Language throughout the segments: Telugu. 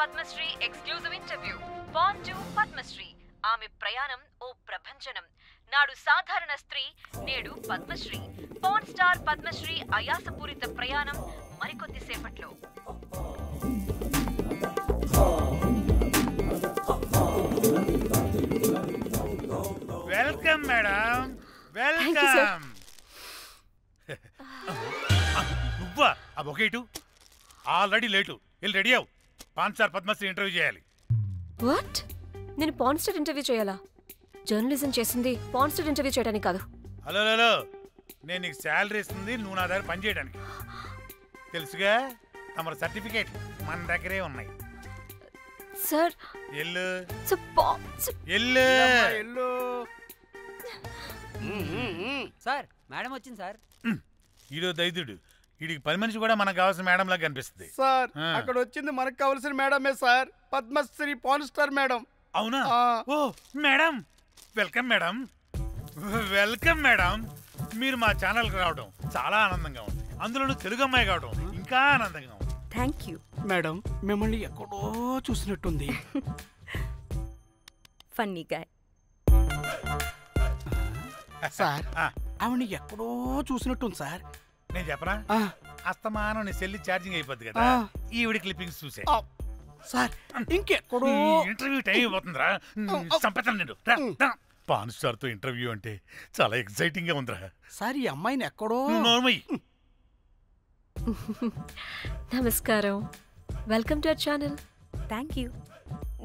Padmashri exclusive interview. Born to Padmashri. ఆమె ప్రయాణం ఓ ప్రభంజనం. నాడు సాధారణ స్త్రీ, నేడు పద్మశ్రీ. పాన్ స్టార్ పద్మశ్రీ అయాసపూరిత ప్రయాణం మరికొద్ది సేపట్లో. Welcome madam, welcome. నువ్వా? ఆ బొకేటు ఆల్రెడీ లేటు. వెళ్ళి రెడీ అవు. పాన్ స్టార్ పద్మశ్రీ ఇంటర్వ్యూ చేయాలి. వాట్? నేను పాన్ స్టార్ ఇంటర్వ్యూ చేయాలా? జర్నలిజం చేసింది పాన్ స్టార్ ఇంటర్వ్యూ చేయడానికి కాదు. హలో హలో, నేను నీకు శాలరీ ఇస్తుంది నువ్వు నా దగ్గర పని చేయడానికి. తెలుసుగా, తమ సర్టిఫికేట్ మన దగ్గరే ఉన్నాయి. సార్ ఎల్లు ఎల్లు. సార్ మేడం వచ్చింది సార్. ఈడో దైదుడు. వీడికి పని మనిషి కూడా మనకు కావాల్సిన మేడం లాగా కనిపిస్తుంది సార్. అక్కడ వచ్చింది మనకు కావాల్సిన మేడమే sir, Padmashri pan star madam. అవునా? ఓ madam, welcome madam, welcome madam. మీరు మా ఛానల్కి రావడం చాలా ఆనందంగా ఉంది. అందులోనూ తెలుగు అమ్మాయి కావడం ఇంకా ఆనందంగా ఉంది. థ్యాంక్ యూ మేడం, మిమ్మల్ని ఎక్కడో చూసినట్టుంది. Funny guy. సార్, ఆవిడ ఎక్కడో చూసినట్టుంది సార్. నేను చెప్పనా? అస్తమానం నీ సెల్లి ఛార్జింగ్ అయిపోద్ది కదా, ఈవిడ క్లిప్పింగ్స్ చూసే. సార్ ఇంకెక్కడో ఇంటర్వ్యూ టైం అయిపోతుందిరా. సంపెతాను నేను. పాన్ స్టార్ తో ఇంటర్వ్యూ అంటే చాలా ఎక్సైటింగ్ గా ఉందిరా. సార్, ఈ అమ్మాయిని ఎక్కడో. నోర్మయ్యి. నమస్కారం, welcome to our channel. Thank you.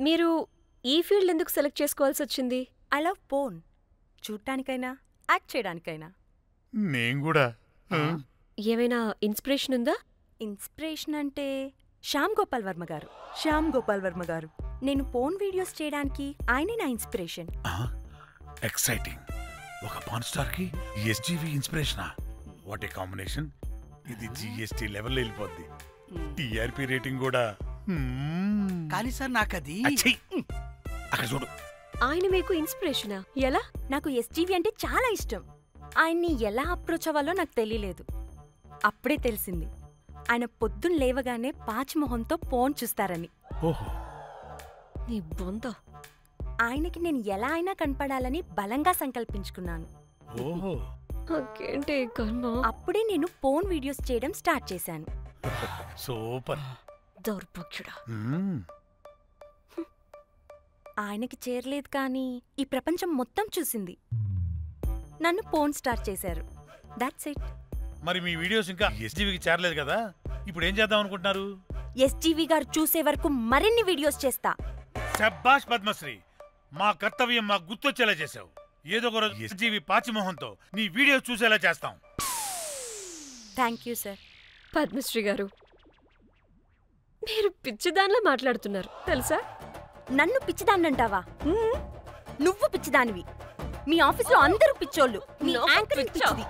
మీరు ఈ ఫీల్డ్ ఎందుకు సెలెక్ట్ చేసుకోవాల్సి వచ్చింది? I love porn. చూడటానికైనా యాక్ట్ చేయడానికైనా. నేను కూడా. ఏమైనా ఇన్స్పిరేషన్ ఉందా? ఇన్స్పిరేషన్ అంటే శ్యామ్ గోపాల్ వర్మ గారు. నేను పోన్ వీడియోస్ చేయడానికి ఆయనే నా ఇన్స్పిరేషన్. ఎక్సైటింగ్. ఒక పాన్ స్టార్ కి ఎస్జీవి ఇన్స్పిరేషనా? What a combination. ఇది జిఎస్టీ లెవెల్ వెళ్ళిపోద్ది. టిఆర్పి రేటింగ్ కూడా. కానీ సార్, నాకు అది అక్కడ చూడు. ఆయన మీకు ఇన్స్పిరేషనా? ఎలా? నాకు ఎస్జీవి అంటే చాలా ఇష్టం. ఆయన్ని ఎలా అప్రోచ్ అవ్వాలో నాకు తెలియలేదు. అప్పుడే తెలిసింది ఆయన పొద్దున్న లేవగానే పాచిమొహంతో పోన్ చూస్తారని. ఓహో, నీ బొంద. ఆయనకి నేను ఎలా అయినా కనపడాలని బలంగా సంకల్పించుకున్నాను. ఓహో, నాకేంటి కర్మ? అప్పుడే నేను పోన్ వీడియోస్ చేయడం స్టార్ట్ చేశాను. సూపర్. దౌర్భాగ్యుడా. ఆయనకి చేరలేదు కానీ ఈ ప్రపంచం మొత్తం చూసింది. నన్ను పోన్ స్టార్ చేశారు. That's it. మరి మీ వీడియోస్ ఇంకా ఎస్జీవికి చేరలేదు కదా, ఇప్పుడు ఏం చేద్దాం అనుకుంటున్నారు? ఎస్జీవి గారు చూసే వరకు మరిన్ని వీడియోస్ చేస్తా. శబ్బాష్ పద్మశ్రీ, మా కర్తవ్యం మాకు గుర్తొచ్చేలా చేశావు. ఏదో ఒక రోజు ఎస్జీవి పాచిమోహంతో నీ వీడియో చూసేలా చేస్తాం. Thank you sir. పద్మశ్రీ గారు, మీరు పిచ్చిదానిలా మాట్లాడుతున్నారు తెలుసా? నన్ను పిచ్చిదాన్నంటావా? నువ్వు పిచ్చిదానివి. మీ ఆఫీస్లో అందరూ పిచ్చోళ్ళు. మీ యాంకరింగ్ పిచ్చిది.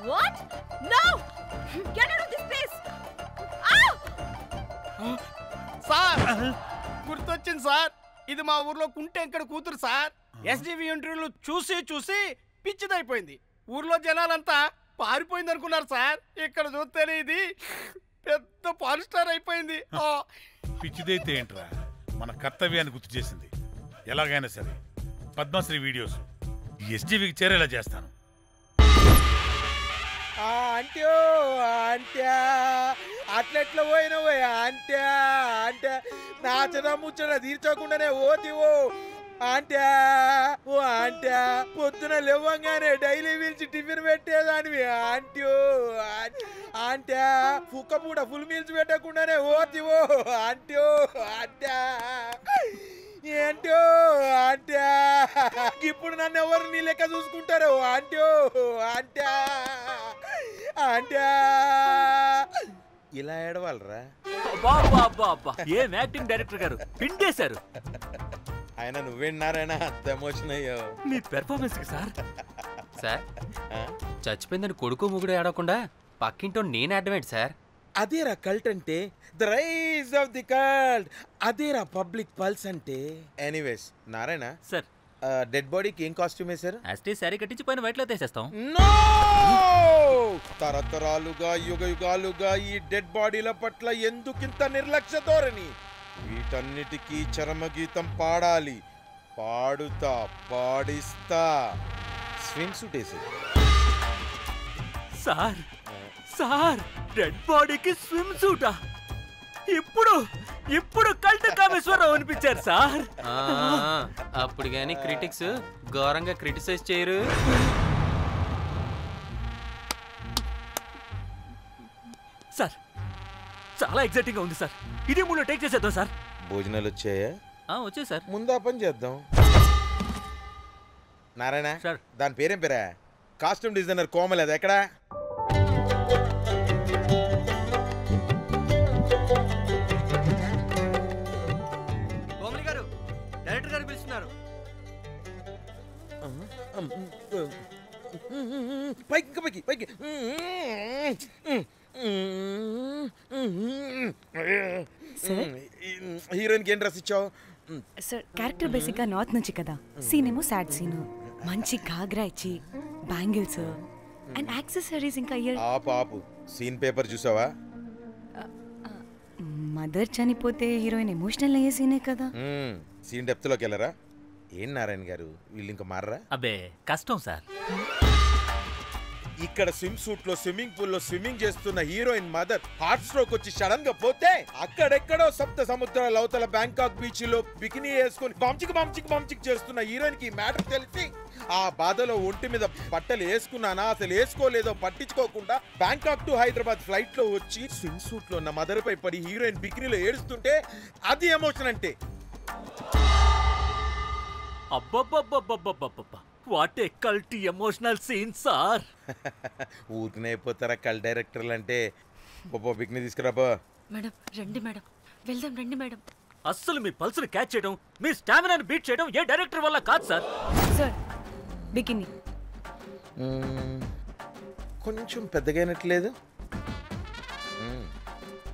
What? No! Get out of this place! Sir, గుర్తొచ్చింది సార్. ఇది మా ఊర్లో కుంటెంకడ కూతురు సార్. ఎస్జీవి ఇంటర్వ్యూలు చూసి పిచ్చిదైపోయింది. ఊర్లో జనాలంతా పారిపోయింది అనుకున్నారు సార్. ఇక్కడ చూస్తేనే ఇది పెద్ద పాన్ స్టార్ అయిపోయింది. పిచ్చిదైతే ఏంట్రా, మన కర్తవ్యాన్ని గుర్తు చేసింది. ఎలాగైనా సరే పద్మశ్రీ వీడియోస్ ఎస్జీవికి చేరేలా చేస్తాను. అంట్యో అంట్యా అట్లెట్లా పోయినవో అంట్యా నాచన ముచ్చట తీర్చకుండానే ఓతివో అంట్యా. ఓ అంట్యా, పొద్దున లేవంగానే డైలీ పిలిచి టిఫిన్ పెట్టేదానివి అంట్యో అంట్యా. కుక్క పూట ఫుల్ మీల్స్ పెట్టకుండానే ఓతివో అంట్యో అంట్యా. ఏంటో అంట్యా, ఇప్పుడు నన్ను ఎవరు నీ లెక్క చూసుకుంటారు అంట్యో అంట్యా అంట్యా. ఇలా ఏడవాలరా? ఏం యాక్టింగ్ డైరెక్టర్ గారు పిండేశారు. ఆయన నువ్వేనారాయణ అంత ఎమోషన్ అయ్యో మీ పెర్ఫార్మెన్స్ సార్. సార్, చచ్చిపోయిందని కొడుకు ముగుడు ఏడవకుండా పక్కింటో నేను అడ్డమేంటి సార్? అదేరా కల్ట్ అంటే, the rise of the cult. అదేరా పబ్లిక్ పల్స్ అంటే. ఎనీవేస్ నారాయణ సార్, డెడ్ బాడీకి ఏం కాస్ట్యూమ్ వేశారు? యాస్టీ శారీ కట్టించి పైన వైట్లో తీసేస్తాం. నో! తరతరాలుగా యుగ యుగాలుగా ఈ డెడ్ బాడీల పట్ల ఎందుకింత నిర్లక్ష్య ధోరణి? వీటన్నిటికీ చరమగీతం పాడాలి. పాడుతా, పాడిస్తా. స్విమ్ సూట్ వేసి సార్ సార్ డెడ్ బాడీకి స్విమ్ సూటా? ఇప్పుడు కల్ట్ కామేశ్వరరావు అనిపించారు సార్. అప్పుడు గాని క్రిటిక్స్ ఘోరంగా క్రిటిసైజ్ చేయరు. సార్ చాలా ఎక్సైటింగ్ గా ఉంది సార్. ఇదే మూడు టేక్ చేసేద్దాం సార్. భోజనాలు వచ్చాయా? వచ్చాయి సార్. ముందు ఆ పని చేద్దాం. నారాయణ సార్. దాని పేరేం పేరా? కాస్ట్యూమ్ డిజైనర్ కోమల్, అది ఎక్కడా? కోమలి గారు, డైరెక్టర్ గారు పిలుస్తున్నారు. పైకి పైకి పైకి. హీరోయిన్కి ఏం డ్రెస్ ఇచ్చావు? సార్ క్యారెక్టర్ బేసిక్గా నార్త్ నుంచి కదా, సీన్ ఏమో సాడ్ సీన్. మంచి ఘాగ్రా ఇచ్చి బ్యాంగిల్స్ అండ్ యాక్సెసరీస్ ఇంకా ఇయర్. ఆపు సీన్ పేపర్ చూసావా? మదర్ చనిపోతే హీరోయిన్ ఎమోషనల్ అయ్యే సీనే కదా. సీన్ డెప్త్ లోకి వెళ్ళరా? ఏం నారాయణ గారు వీళ్ళు ఇంకా మారరా? అబ్బే కష్టం సార్. ఇక్కడ స్విమ్ సూట్ లో స్విమ్మింగ్ పూల్ లో స్విమ్మింగ్ చేస్తున్న హీరోయిన్ మదర్ హార్ట్ స్ట్రోక్ వచ్చి సడన్ గా పోతే, అక్కడెక్కడో సప్త సముద్రాల అవతల బ్యాంకాక్ బీచ్ లో బికినీ వేసుకుని బంచిక్ చేస్తున్న హీరోయిన్ కి మ్యాటర్ తెలిసి ఆ బాధలో ఒంటి మీద బట్టలు వేసుకున్నానా అసలు వేసుకోలేదో పట్టించుకోకుండా బ్యాంకాక్ టు హైదరాబాద్ ఫ్లైట్ లో వచ్చి స్విమ్ సూట్ లో ఉన్న మదర్ పై పడి హీరోయిన్ బికినీలో ఏడుస్తుంటే అది ఎమోషన్ అంటే. అబ్బబ్బబ్బబ్బబ్బబ్బబ్బా, what a cult emotional scene sir. ఊరికనే అయిపోతారా కల్ డైరెక్టర్లు అంటే? బికినీ తీసుకురాబో. మేడం రండి మేడం, వెళ్దాం రండి మేడం. అస్సలు మీ పల్స్ని క్యాచ్ చేయడం, మీ స్టామినాని బీట్ చేయడం ఏ డైరెక్టర్ వల్ల కాదు సార్. సార్ బికినీ కొంచెం పెద్దగైనట్లేదు.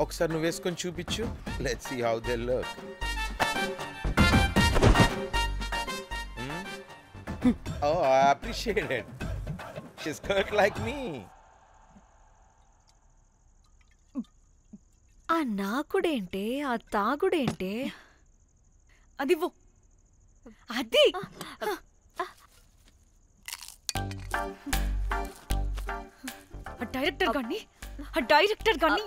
ఒకసారి నువ్వు వేసుకొని చూపించు. Let's see how they look. Oh, I appreciate it. She's cut like me. ఆ నాకుడేంటే, ఆ తాగుడేంటే? అది అది డైరెక్టర్ గాని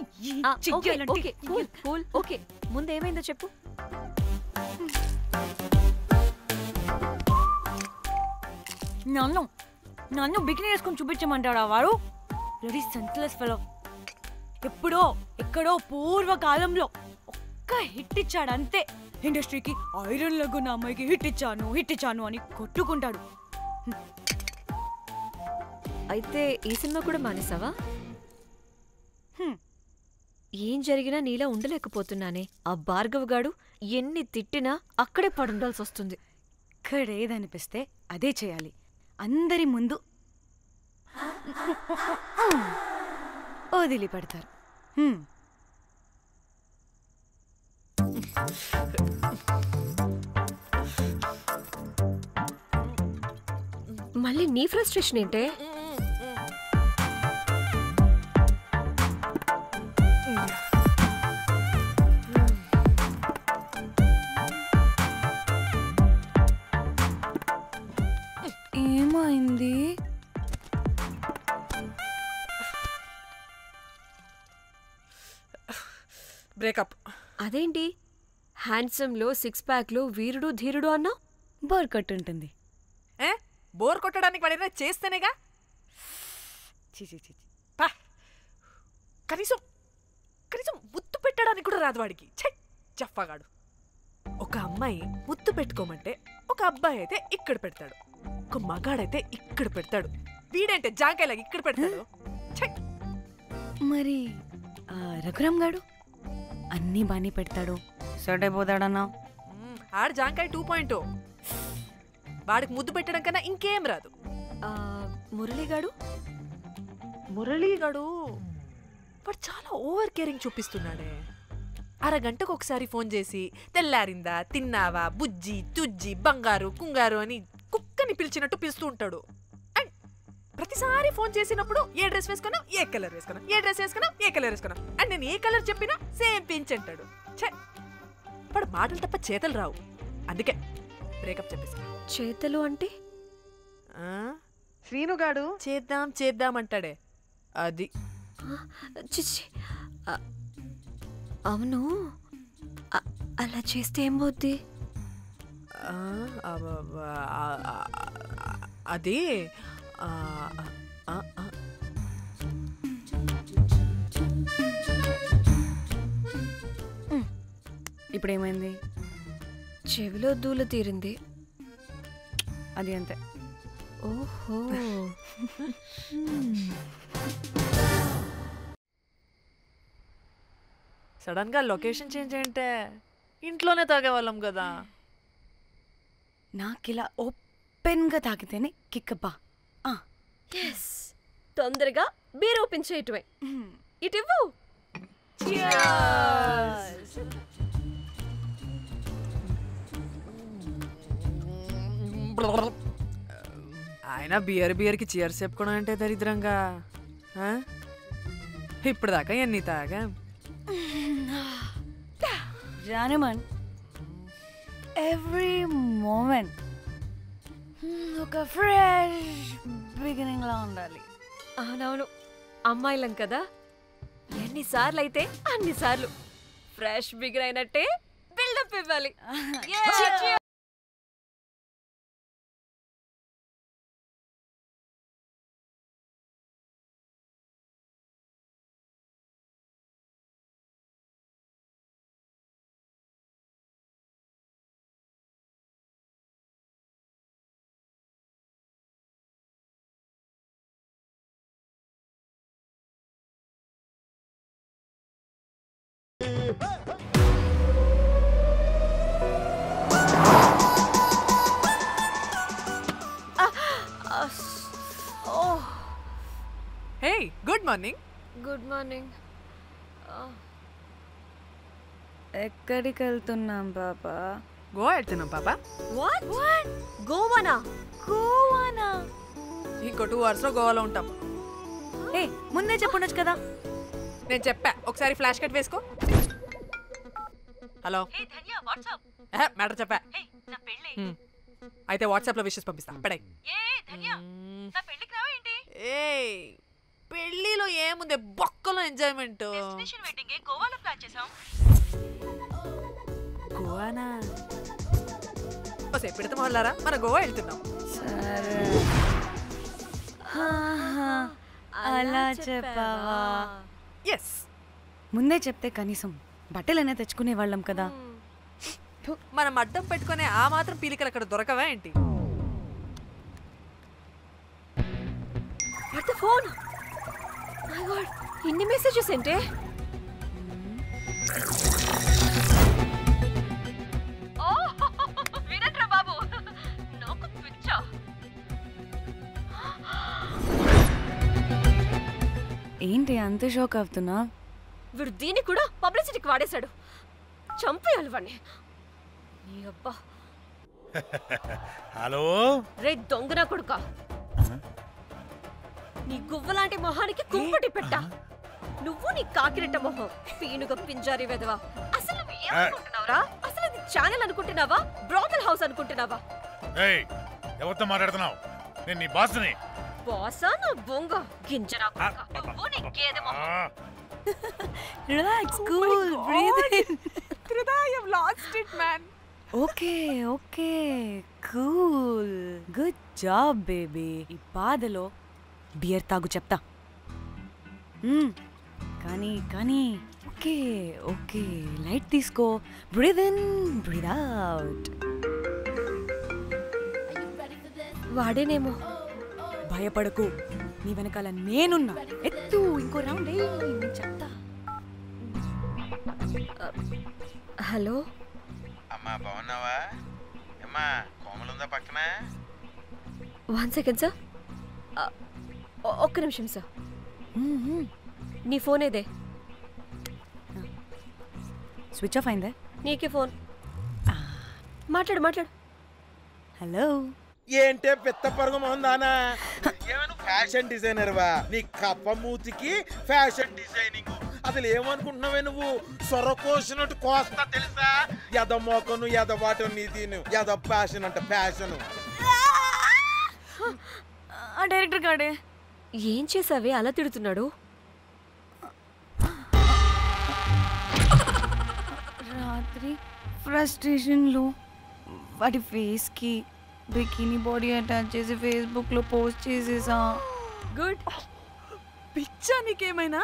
ఓకే ముందేమైందో చెప్పు. నన్ను బికినీ వేసుకొని చూపించమంటాడా వాడు? Ready senseless fellow. ఎక్కడో పూర్వకాలంలో ఒక్క హిట్ ఇచ్చాడు అంతే. ఇండస్ట్రీకి ఐరన్ లెగ్ ఉన్న అమ్మాయికి హిట్ ఇచ్చాను అని కొట్టుకుంటాడు. అయితే ఈ సినిమా కూడా మానేసావా? ఏం జరిగినా నీలా ఉండలేకపోతున్నానే. ఆ భార్గవ్ గాడు ఎన్ని తిట్టినా అక్కడే పడుండాల్సి వస్తుంది. ఇక్కడేదనిపిస్తే అదే చేయాలి. అందరి ముందు వదిలిపెడతారు. మళ్ళీ నీ ఫ్రస్ట్రేషన్ ఏంటే? ఏమైంది? బ్రేకప్. అదేంటి హ్యాండ్సమ్ లో 6 ప్యాక్ లో వీరుడు ధీరుడు అన్నా? బోర్ కొట్టుంటుంది. బోర్ కొట్టడానికి వాడైనా చేస్తేనేగా. కనీసం ముద్దు పెట్టడానికి కూడా రాదు వాడికి. చెప్పగాడు. ఒక అమ్మాయి ముద్దు పెట్టుకోమంటే ఒక అబ్బాయి అయితే ఇక్కడ పెడతాడు, ఒక మగాడైతే ఇక్కడ పెడతాడు. వీడంటే జాంకాయలాగా ఇక్కడ పెడతాడు. మరి రఘురామ్ గాడు అన్నీ బానే పెడతాడు, సెట్ అయిపోతాడన్నా. ఆడు జాంకాయ 2.0. వాడికి ముద్దు పెట్టడం కన్నా ఇంకేం రాదు. మురళీగాడు వాడు చాలా ఓవర్ కేరింగ్ చూపిస్తున్నాడే. అరగంటకు ఒకసారి ఫోన్ చేసి తెల్లారిందా, తిన్నావా, బుజ్జి, తుజ్జి, బంగారు, కుంగారు అని కుక్కని పిలిచినట్టు పిలుస్తూ ఉంటాడు. అండ్ ప్రతిసారి ఫోన్ చేసినప్పుడు ఏ డ్రెస్ వేసుకున్నా, ఏ కలర్ వేసుకున్నా, ఏ డ్రెస్ వేసుకున్నా, ఏ కలర్ వేసుకున్నా అండ్ నేను ఏ కలర్ చెప్పినా సేమ్ పించ్ అంటాడు. ఛే, వాడు మాటలు తప్ప చేతలు రావు. అందుకే బ్రేకప్ చెప్పేసి. చేతలు అంటే శ్రీనుగాడు చేద్దాం చేద్దాం అంటాడే అది. చిచ్చి అవును, అలా చేస్తే ఏమవుద్ది? అది ఇప్పుడేమైంది? చెవిలో దూల తీరింది. అది అంతే. ఓహో. సడన్ గా లొకేషన్ చేంజ్ అంటే ఇంట్లోనే తాగేవాళ్ళం కదా. నాకిలా ఓపెన్గా తాగితేనే కిక్కబ్బా. తొందరగా బీర్ ఓపెన్ చేయటమే. ఇటివ్వు. ఆయన బియర్కి చీర్స్ చెప్పుకోవడం అంటే దరిద్రంగా. ఇప్పుడు దాకా ఎన్ని తాగా జానమన్, ఎవ్రీ మూమెంట్ ఒక ఫ్రెష్ బిగినింగ్ లా ఉండాలి. అవునవును, అమ్మాయిలం కదా, ఎన్నిసార్లు అయితే అన్నిసార్లు ఫ్రెష్ బిగిన్ అయినట్టే బిల్డప్ ఇవ్వాలి. హే, గుడ్ మార్నింగ్. Good morning. ఎక్కడికి వెళ్తున్నాం పాపా? గోవా వెళ్తున్నాం పాపా. వాట్? గోవానా? గోవానా? ఇంకో 2 hours లో గోవాలో ఉంటాం. ఏ, ముందే చెప్పుండొచ్చు కదా. నేను చెప్పా, ఒకసారి ఫ్లాష్ కట్ వేసుకో. హలో, మ్యాటర్ చెప్పా. అయితే వాట్సాప్ లో విషెస్ పంపిస్తా. పడాయి. ఏ పెళ్లిలో ఏముంది, బొక్కలో ఎంజాయ్మెంట్. గోవానా? పెడతా మొదలారా, మన గోవా వెళ్తున్నాం. సరే, అలా చెప్పావా? ఎస్, ముందే చెప్తే కనీసం బట్టలైనా తెచ్చుకునే వాళ్ళం కదా. మనం అడ్డం పెట్టుకునే ఆ మాత్రం పీలికలు అక్కడ దొరకవా ఏంటి? What the phone? My God, ఇన్ని మెసేజెస్ ఏంటే? వినట్రా బాబు, నాకు పిచ్చా. ఏంటి అంత షోక్ అవుతున్నా? వీడు దీన్ని కూడా పబ్లిసిటీకి వాడేశాడు. చంపేయాలి వాడిని. నీ అబ్బా. హలో రే దొంగన కొడుక, నీ గువ్వలాంటి మొహానికి కుంపటి పెట్ట. నువ్వు నీ కాకిరెట్ట మొహం, పీనుగా పింజారి వెదవా. అసలు నువ్వు ఏమనుకుంటున్నావురా? అసలు ఇది ఛానల్ అనుకుంటున్నావా, బ్రోకల్ హౌస్ అనుకుంటున్నావా? ఏయ్, ఎవరితో మాట్లాడుతున్నావు? నేను నీ బాస్ని. బాసా నా బొంగ గింజరా కొడుక. నువ్వు నీ గేదె మొహం. Relax, cool, breathe in. I have lost it, man. Okay okay, cool, good job baby. ఈ బాధలో బియర్ తాగు చెప్తా. కానీ కానీ ఓకే ఓకే, లైట్ తీసుకో. Breathe in, breathe out. వాడేనేమో. భయపడకు, నీ వెనకాల నేనున్నా. ఎత్తు, ఇంకో రౌండ్ నేను చెప్తా. హలో అమ్మా, బాగున్నావా? అమ్మా, కోమలుందా పక్కన? 1 second సార్. ఒక్క నిమిషం సార్. నీ ఫోన్ ఏదే? స్విచ్ ఆఫ్ అయిందే. నీకే ఫోన్. మాట్లాడు మాట్లాడు. హలో. ఏంటే పెద్ద పరుగు మొహందానా? ఏమను ఫ్యాషన్ డిజైనర్ వా? నీ కప్ప మూతికి ఫ్యాషన్ డిజైనింగ్. అసలు ఏమనుకుంటున్నావే నువ్వు? సొర కోసినట్టు కోస్తా తెలుసా? ఎద మోకను ఎద వాటను నీ దీని ఎద ఫ్యాషన్ అంట ఫ్యాషన్. డైరెక్టర్ గాడే ఏం చేసావే అలా తిడుతున్నాడు? రాత్రి ఫ్రస్ట్రేషన్లో వాడి ఫేస్కి బికినీ బాడీ అటాచ్ చేసి ఫేస్బుక్లో పోస్ట్ చేసేసా. గుడ్. పిచ్చా నీకేమైనా?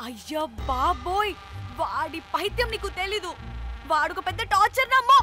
అయ్యా బాబోయ్, వాడి పైత్యం నీకు తెలీదు. వాడు ఒక పెద్ద టార్చర్ నమ్మో.